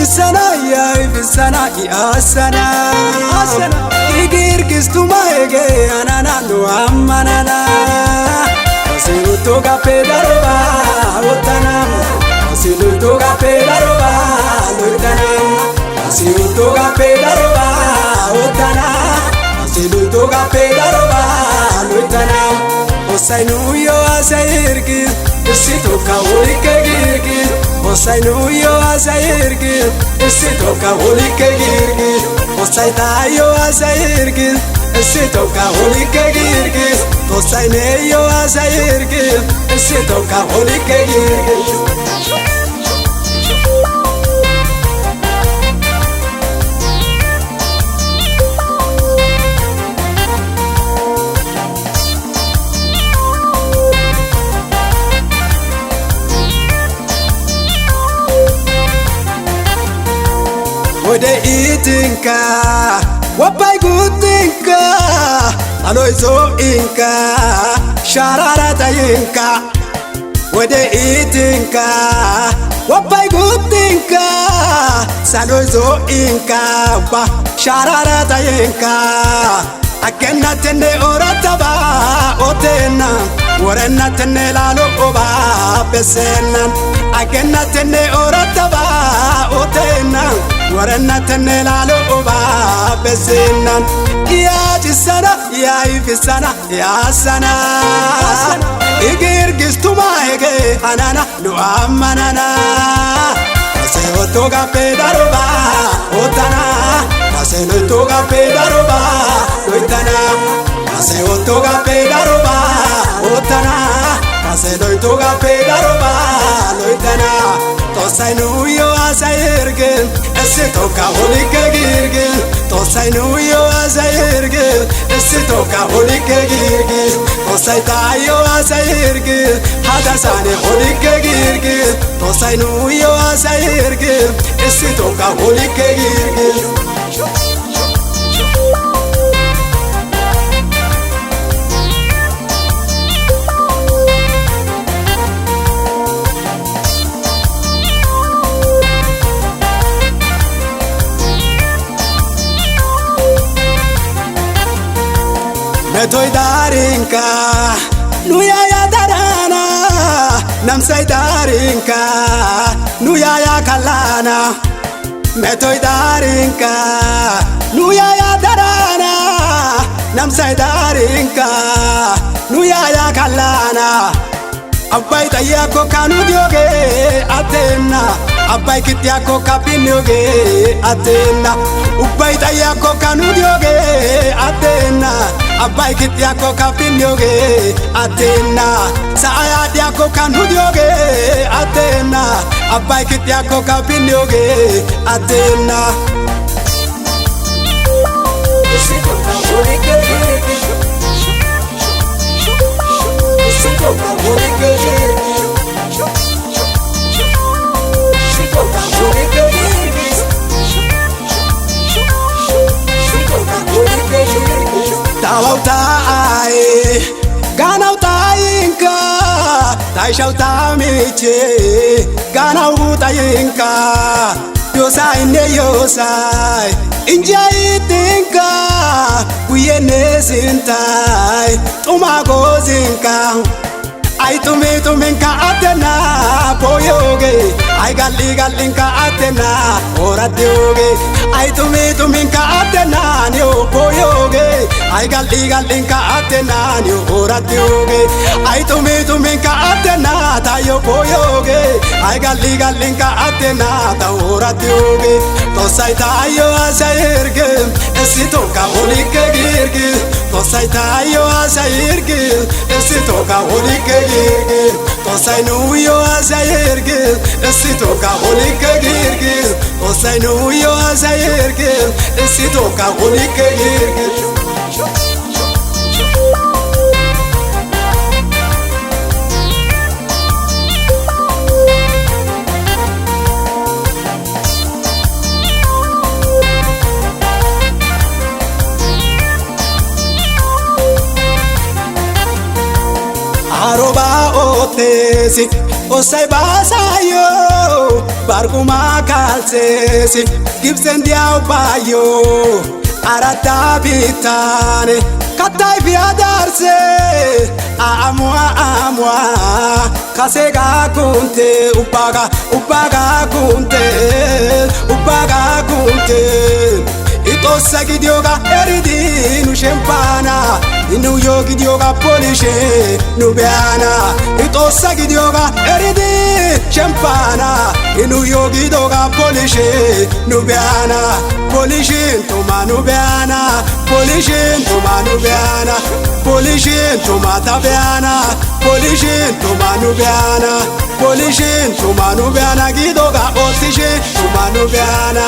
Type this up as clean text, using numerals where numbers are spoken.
Sana ya ifsana ya sana igirgistu maege anana no amanana asiluto kapedaroba otana asiluto kapedaroba lotana asiluto kapedaroba otana asiluto kapedaroba lotana osainu yo asairgi Sito ka olike girgi Osai no yo asairgi Sito ka olike girgi Osai ta yo asairgi Sito ka olike girgi Osai ne yo asairgi Sito ka olike girgi Wode itinka wapai gutinka aloizo inka sharara tayinka Wode itinka wapai gutinka saloizo inka ba sharara tayinka Akenna tenne orataba otena Warena tenne lalo oba besena Akenna tenne orataba otena Warena tenne lalo oba besena Ya jisana ya ifisana ya sana Igirgistu maege anana no amanana Kase otoga pedaroba otana Kase otoga pedaroba loitana Kase otoga pedaroba otana Kase otoga pedaroba loitana Tosai no yo asairgel Ese toka olike girgil Tosai no yo asairgel Ese toka olike girgil Tosai ta yo asairgel Hadasane olike girgil Tosai no yo asairgel Ese toka olike girgil Metoy darinka Nuyaya darana Namsay darinka Nuyaya kalana Metoy darinka Nuyaya darana Namsay darinka Nuyaya kalana Abbai tayako kanu dioge atena Abbai kityako kapinyoge atena Ubbai tayako kanu dioge atena Abbai kityako kapinyoge atena Saaya diako kanu dioge atena Abbai kityako kapinyoge atena Tawautai Ganautayinka Taishautamite Ganautayinka Yosai ne yosai Injaitinka Uyene sintai Tumagozinka Ai tuminka atena Poyoge ay galli kaatena oratti oge ay tumi kaatena ni oge ay galli kaatena ni oratti oge ay tumi kaatena tayo oge ay galli kaatena ta oratti oge tosai tayo asairge esito ka olike girge tosai tayo asairge esito ka olike girge tosai nuyo asairge esito ka olike girge tosai nuyo asairge esito ka olike girge Aroba otesi osai basayo barguma kalsesi gibsen diao bayo arata bitane katai biadarse amwa kasega kunte upaga kunte itosa gidioga eridi nu shempana inu yogi dioga polishe nu beana itosa gidioga eridi shempana inu yogi doga polishe nu beana polishin to manu beana polishin to manu beana polishin to mata beana polishin to manu beana polishin to manu beana gidoga otishe to manu beana